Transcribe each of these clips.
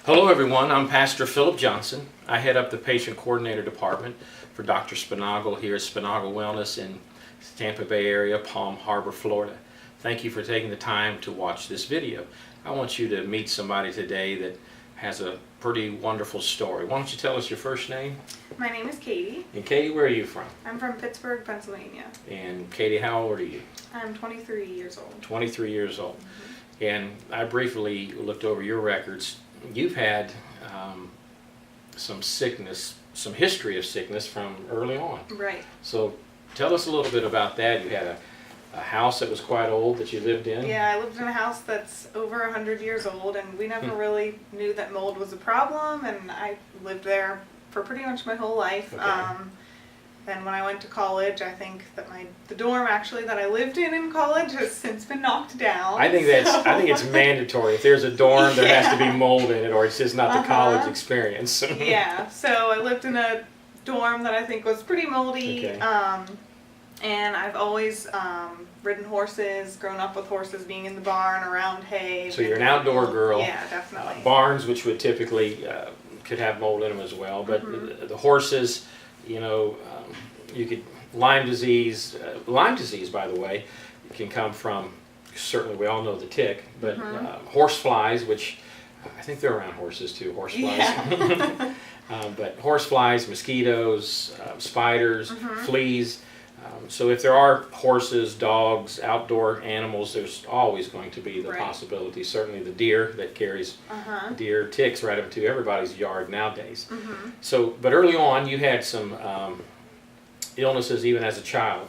Hello everyone, I'm Pastor Philip Johnson. I head up the Patient Coordinator Department for Dr. Spinagle here at Spinagle Wellness in Tampa Bay area, Palm Harbor, Florida. Thank you for taking the time to watch this video. I want you to meet somebody today that has a pretty wonderful story. Why don't you tell us your first name? My name is Katie. And Katie, where are you from? I'm from Pittsburgh, Pennsylvania. And Katie, how old are you? I'm 23 years old. 23 years old. And I briefly looked over your records. You've had some sickness, some history of sickness from early on. Right. So tell us a little bit about that. You had a house that was quite old that you lived in. Yeah, I lived in a house that's over 100 years old, and we never really knew that mold was a problem, and I lived there for pretty much my whole life. Okay. Then when I went to college, I think that the dorm actually that I lived in college has since been knocked down. I think it's mandatory. If there's a dorm, there has to be mold in it, or it's just not the college experience. Yeah, so I lived in a dorm that I think was pretty moldy. Okay. And I've always ridden horses, grown up with horses, being in the barn around hay. So you're an outdoor girl. Yeah, definitely. Barns, which would typically could have mold in them as well, but the horses, you know, you could Lyme disease, by the way, can come from, certainly we all know the tick, but horse flies, which I think they're around horses too, horse flies. Yeah. But horse flies, mosquitoes, spiders, fleas. So if there are horses, dogs, outdoor animals, there's always going to be the possibility. Certainly the deer that carries deer ticks right up to everybody's yard nowadays. So, but early on you had some illnesses even as a child.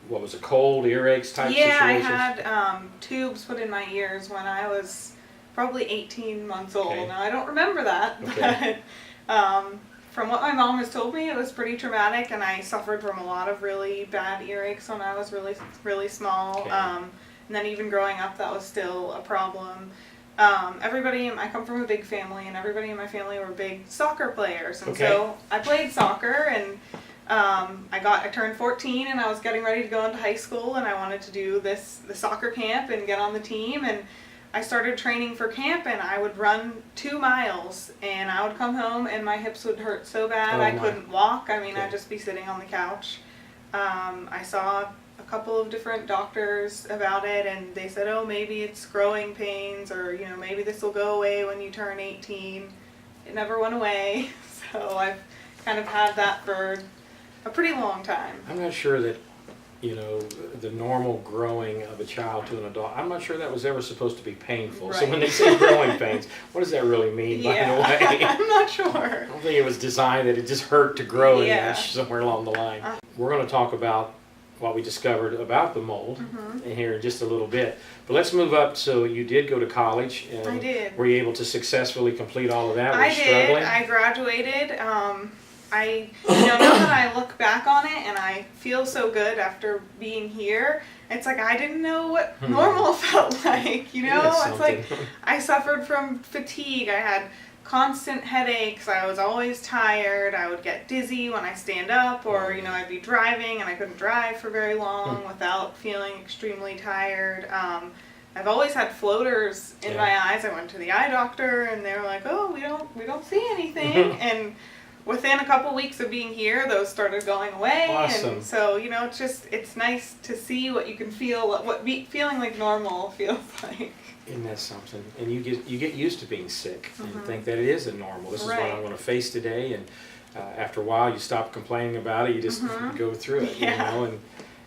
What was it, cold, earaches type situations? Yeah, I had tubes put in my ears when I was probably 18 months old. Okay. Now I don't remember that, Okay. but from what my mom has told me, it was pretty traumatic, and I suffered from a lot of really bad earaches when I was really small. Okay. And then even growing up, that was still a problem. I come from a big family, and everybody in my family were big soccer players, and so I played soccer, and I turned 14, and I was getting ready to go into high school, and I wanted to do the soccer camp and get on the team, and I started training for camp, and I would run 2 miles, and I would come home and my hips would hurt so bad I couldn't walk. I mean, I'd just be sitting on the couch. I saw a couple of different doctors about it, and they said, oh, maybe it's growing pains, or, you know, maybe this will go away when you turn 18. It never went away, so I've kind of had that for a pretty long time. I'm not sure that, you know, the normal growing of a child to an adult, I'm not sure that was ever supposed to be painful. Right. So when they say growing pains, what does that really mean, by the way? I'm not sure. I don't think it was designed that it just hurt to grow somewhere along the line. We're going to talk about what we discovered about the mold in here in just a little bit. But let's move up. So you did go to college. And I did. Were you able to successfully complete all of that? I did. Struggling? I graduated. Now that I look back on it and I feel so good after being here, it's like I didn't know what normal felt like, you know? It's like I suffered from fatigue. I had constant headaches. I was always tired. I would get dizzy when I stand up, or, you know, I'd be driving and I couldn't drive for very long without feeling extremely tired. I've always had floaters in my eyes. I went to the eye doctor and they were like, oh, we don't see anything. And within a couple weeks of being here, those started going away. Awesome. And so, you know, it's nice to see what you can feel, feeling like normal feels like. Isn't that something? And you get used to being sick and think that it is a normal. This is what I'm going to face today. And after a while, you stop complaining about it. You just go through it, you know,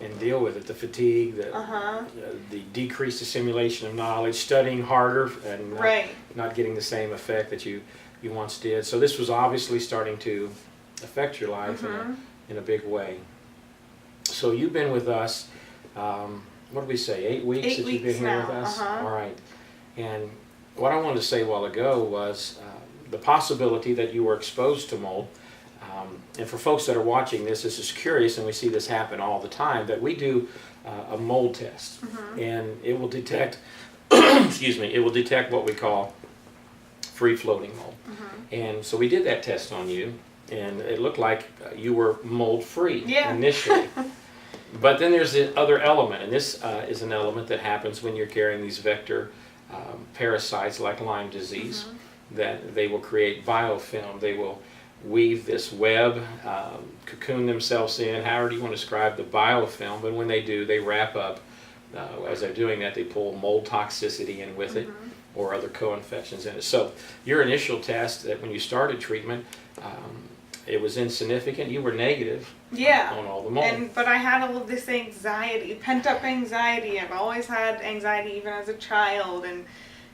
and deal with it. The fatigue, the decreased assimilation of knowledge, studying harder, and not getting the same effect that you once did. So this was obviously starting to affect your life in a big way. So you've been with us, what did we say, 8 weeks 8 that you've been here with us? All right. And what I wanted to say a while ago was the possibility that you were exposed to mold. And for folks that are watching this is curious, and we see this happen all the time, that we do a mold test. And it will detect, excuse me, it will detect what we call free-floating mold. And so we did that test on you, and it looked like you were mold-free initially. But then there's the other element, and this is an element that happens when you're carrying these vector parasites like Lyme disease. that they will create biofilm. They will weave this web, cocoon themselves in, however you want to describe the biofilm, but when they do, they wrap up. As they're doing that, they pull mold toxicity in with it, or other co-infections in it. So your initial test, that when you started treatment, it was insignificant. You were negative on all the mold. But I had all of this anxiety, pent-up anxiety. I've always had anxiety even as a child. And,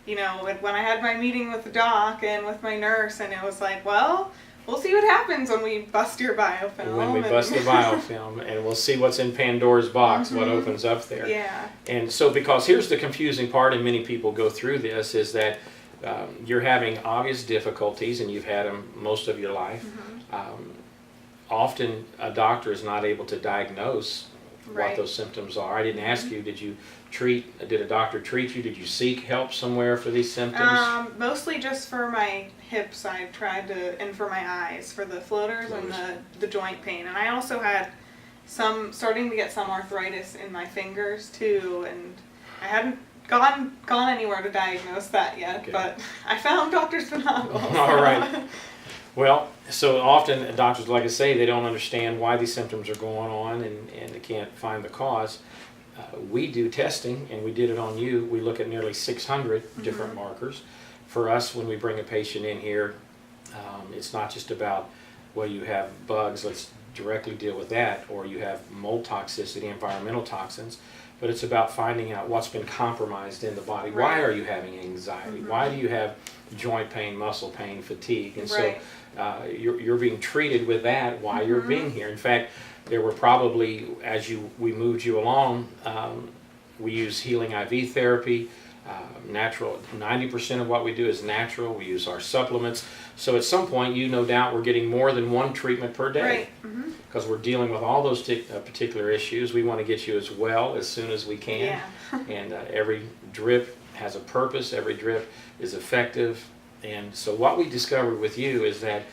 you know, when I had my meeting with the doc and with my nurse, and it was like, well, we'll see what happens when we bust your biofilm. When we bust the biofilm, and we'll see what's in Pandora's box, what opens up there. Yeah. And so, because here's the confusing part, and many people go through this, is that you're having obvious difficulties, and you've had them most of your life. Often a doctor is not able to diagnose what those symptoms are. I didn't ask you, did a doctor treat you? Did you seek help somewhere for these symptoms? Mostly just for my hips, I tried to, and for my eyes, for the floaters and the joint pain. And I also had starting to get some arthritis in my fingers too, and I hadn't gone anywhere to diagnose that yet, but I found Dr. Spinagle. All right. Well, so often doctors, like I say, they don't understand why these symptoms are going on, and they can't find the cause. We do testing, and we did it on you. We look at nearly 600 different markers. For us, when we bring a patient in here, it's not just about, well, you have bugs, let's directly deal with that, or you have mold toxicity, environmental toxins, but it's about finding out what's been compromised in the body. Why are you having anxiety? Why do you have joint pain, muscle pain, fatigue? And so you're being treated with that while you're being here. In fact, there were probably, as we moved you along, we use healing IV therapy, natural. 90% of what we do is natural. We use our supplements. So at some point, you no doubt, we're getting more than one treatment per day. Because we're dealing with all those particular issues. We want to get you as well as soon as we can. And every drip has a purpose. Every drip is effective. And so what we discovered with you is that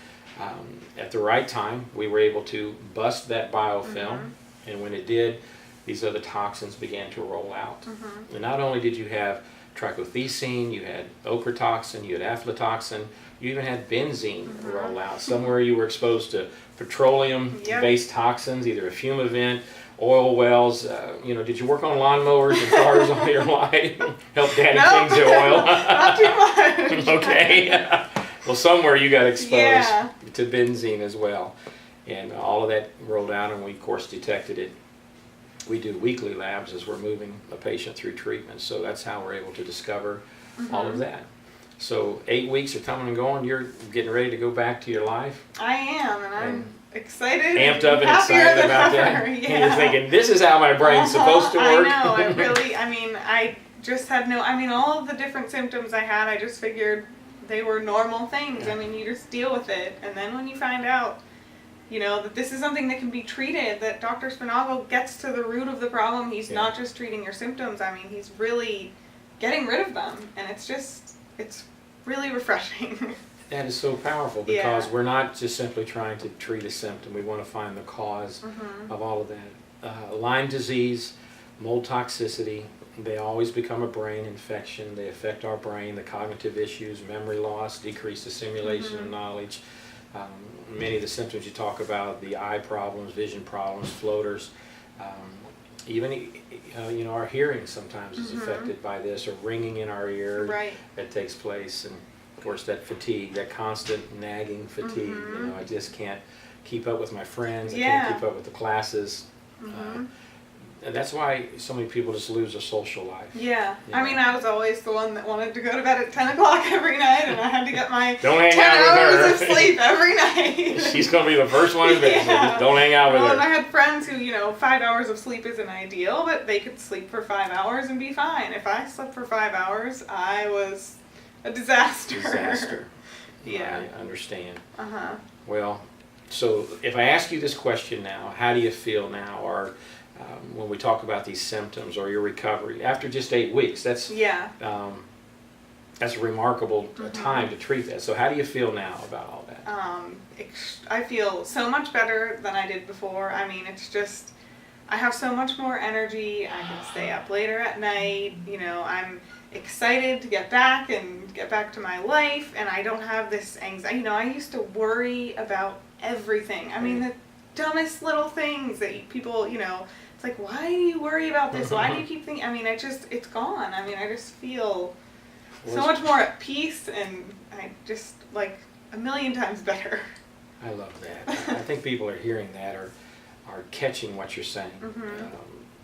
at the right time, we were able to bust that biofilm. And when it did, these other toxins began to roll out. And not only did you have trichothecene, you had ochratoxin, you had aflatoxin, you even had benzene roll out. Somewhere you were exposed to petroleum-based toxins, either a fume event, oil wells. Did you work on lawnmowers and cars all your life? Help Daddy change the oil? Not too much. Okay. Well, somewhere you got exposed to benzene as well. And all of that rolled out, and we, of course, detected it. We do weekly labs as we're moving a patient through treatment, so that's how we're able to discover all of that. So 8 weeks are coming and going. You're getting ready to go back to your life. I am, and I'm excited, amped up and excited about that. And you're thinking, this is how my brain's supposed to work. I know. I just had all of the different symptoms I had, I just figured they were normal things. You just deal with it, and then when you find out, that this is something that can be treated, that Dr. Spinagle gets to the root of the problem. He's not just treating your symptoms. He's really getting rid of them. And it's really refreshing. That is so powerful, because we're not just simply trying to treat a symptom. We want to find the cause of all of that. Lyme disease, mold toxicity, they always become a brain infection. They affect our brain, the cognitive issues, memory loss, decreased assimilation of knowledge. Many of the symptoms you talk about, the eye problems, vision problems, floaters, even our hearing sometimes is affected by this, or ringing in our ear that takes place, and of course that fatigue, that constant nagging fatigue. I just can't keep up with my friends. I can't keep up with the classes. And that's why so many people just lose their social life. I was always the one that wanted to go to bed at 10 o'clock every night, and I had to get my 10 hours of sleep every night. She's going to be the first one in bed, so just don't hang out with her. And I had friends who, 5 hours of sleep isn't ideal, but they could sleep for 5 hours and be fine. If I slept for 5 hours, I was a disaster. I understand. Well, so if I ask you this question now, how do you feel now? Or when we talk about these symptoms or your recovery after just 8 weeks, that's a remarkable time to treat that. So how do you feel now about all that? I feel so much better than I did before. It's just, I have so much more energy. I can stay up later at night. I'm excited to get back to my life, and I don't have this anxiety. You know, I used to worry about everything. I mean, the dumbest little things that people, you know, it's like, why do you worry about this? Why do you keep thinking? I mean, it's gone. I mean, I just feel so much more at peace, and I just like a million times better. I love that. I think people are hearing that, or are catching what you're saying.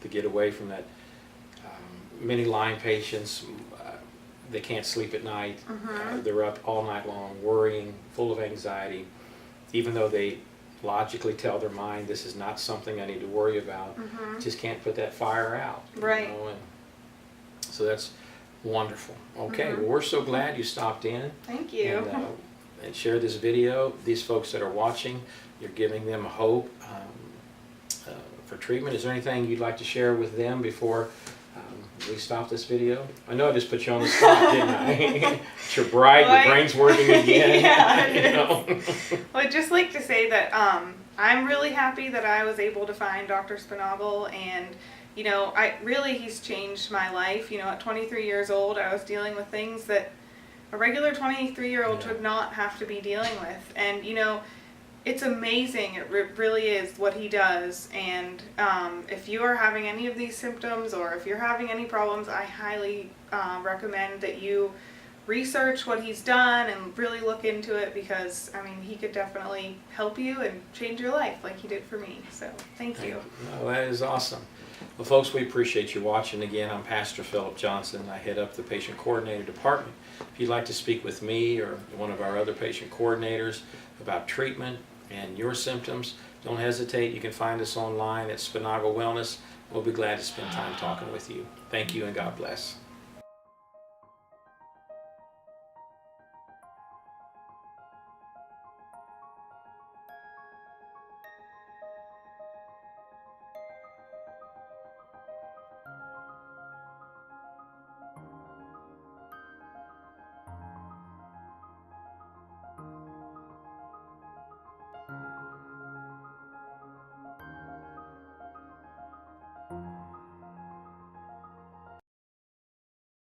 To get away from that. Many Lyme patients, they can't sleep at night. They're up all night long, worrying, full of anxiety, even though they logically tell their mind this is not something I need to worry about. Just can't put that fire out. Right. You know, and so that's wonderful. Okay, well, we're so glad you stopped in. Thank you. And shared this video. These folks that are watching, you're giving them hope for treatment. Is there anything you'd like to share with them before we stop this video? I know I just put you on the spot, didn't I? You're bright, your brain's working again. Yeah, you know? Well, I'd just like to say that I'm really happy that I was able to find Dr. Spinagle, and you know, he's changed my life. You know, at 23 years old, I was dealing with things that a regular 23-year-old would not have to be dealing with, and you know, it's amazing. It really is what he does. And if you are having any of these symptoms, or if you're having any problems, I highly recommend that you research what he's done and really look into it, because I mean, he could definitely help you and change your life like he did for me. So thank you. Oh, that is awesome. Well, folks, we appreciate you watching. Again, I'm Pastor Philip Johnson. I head up the Patient Coordinator Department. If you'd like to speak with me or one of our other patient coordinators about treatment and your symptoms, don't hesitate. You can find us online at Spinagle Wellness. We'll be glad to spend time talking with you. Thank you, and God bless.